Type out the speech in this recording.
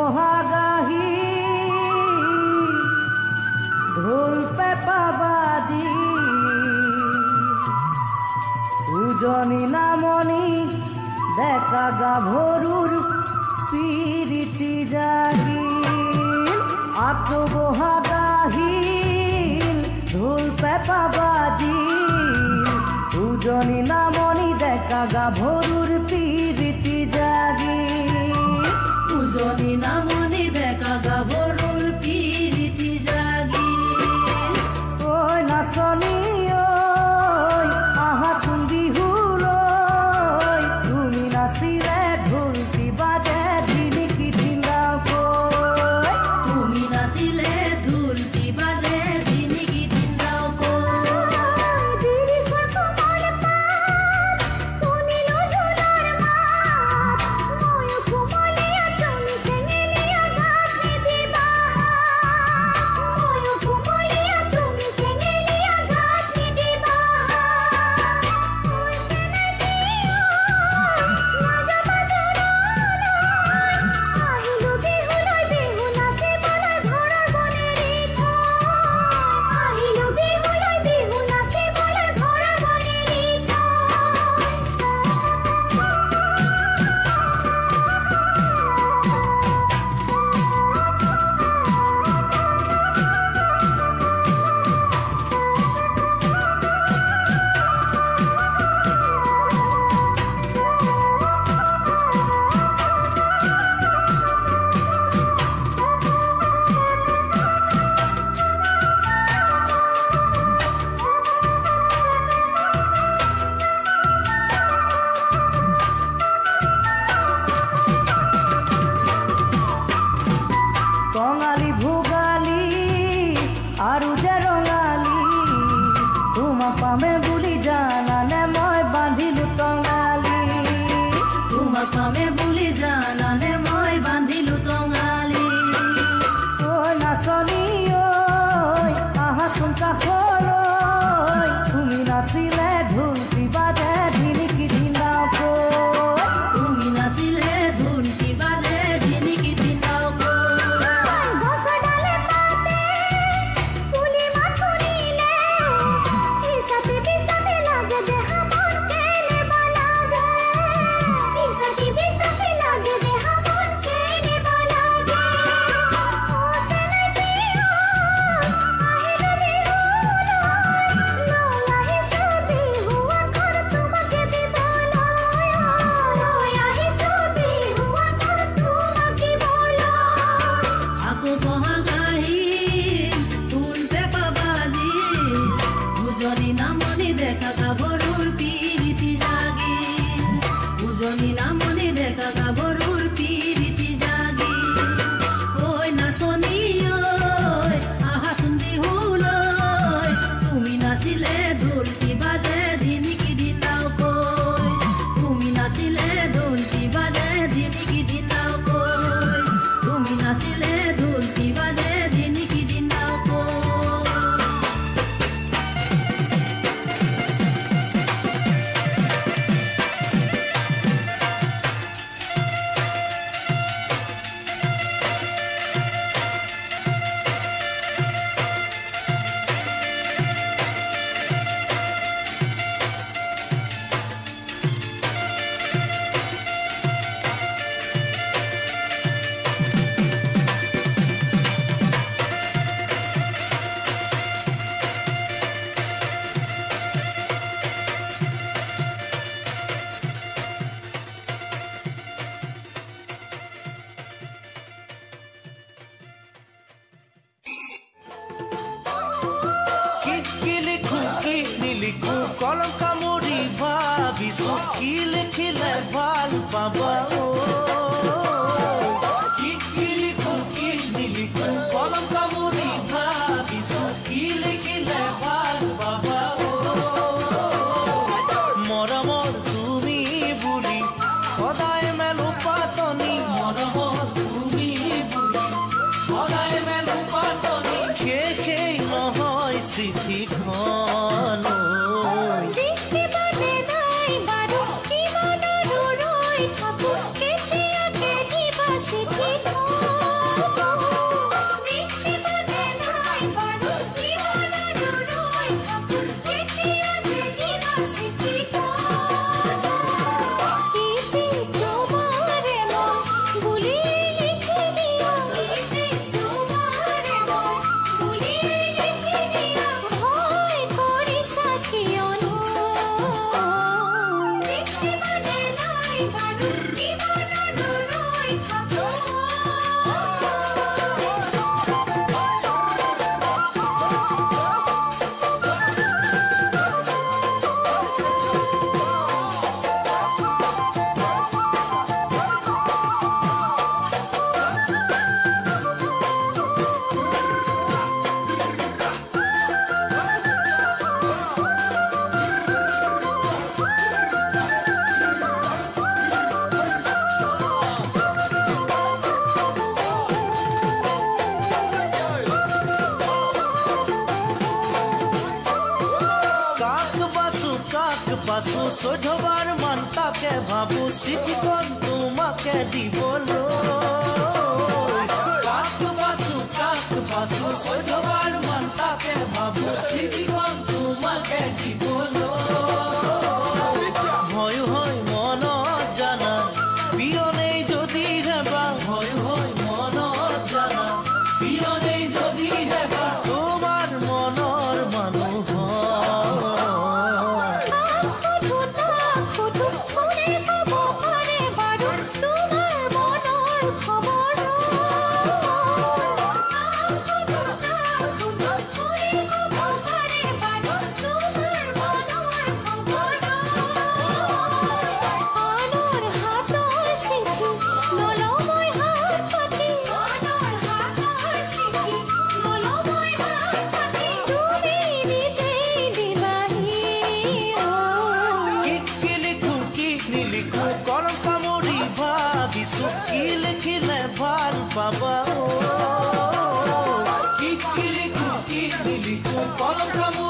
বহাগাহি ঢোল পেপা বাজি উজনি নামনি দেখা গাভরুর পিরিতি জাগিল আত্মবহাগাহিল ঢোল পেপা বাজি উজনি নামনি দেখা গাভরুর পিরিতি জাগিল উজনি নামনি দেখা গাভরুর পিরিতি জাগিল ওই নাচনি ওই আহাচোন বিহুলৈ তুমি নাচিলে ঢোলটি বাজে ঢিলিকি ঢিলাও কৈ তুমি নাচিলে ঢোলটি বাজে ঢিলিকি ঢিলাও কঙালী ভোগালী আৰু যে ৰঙালী তোমাক পামে বুলি জানানে মই বান্ধিলো টঙালী তোমাক পামে বুলি জানানে মই বান্ধিলো টঙালী ঐ নাচনী ঐ আহাচোন কাষলৈ তুমি নাচিলে ঢোলটি বাজে ঢিলিকি ঢিলাও কৈ তুমি নাচিলে ঢোলটি বাজে ঢিলিকি ঢিলাও উজনি নামনি দেখা গাভরুর পিরিতি জাগিল উজনি নামনি দেখা গাভরুর পিরিতি জাগিল ওই নাচনি ওই আহাচোন বিহুলৈ তুমি নাচিলে ঢোলটি বাজে ঢিলিকি ঢিলাও কৈ তুমি নাচিলে ঢোলটি বাজে ঢিলিকি ঢিলাও কৈ তুমি নাচিলে ঢোলটি বাজে ঢিলিকি ঢিলাও কৈ কলম কামুৰি ভাবিছো কি লিখিলে ভাল পাবা কি লিখো কি নিলিখো কলম কামুৰি ভাবিছো কি লিখিলে ভাল পাবা মৰমৰ তুমি বুলি সদায় মেলো পাতনি মৰমৰ তুমি বুলি সদায় মেলো পাতনি সেই নহয় চিঠিখন দেখতে পাতে নাই বাৰু কি মনৰ ৰৈ থাকো বাসু 14 বাৰ মান তাকে ভাবো চিঠিখন তোমাকে দিবলৈ কাক বাসু 14 বাৰ মান তাকে ভাবো চিঠিখন তোমাকে দিবলৈ ভয় হয় মনত জানা বিয়নেই যদি হেবা ভয় হয় মনত জানা বিয়নেই যদি হেবা তোমাৰ মনৰ মানুহ কি লিখিলে ভাল পাবা কি লিখো কি নিলিখো কলম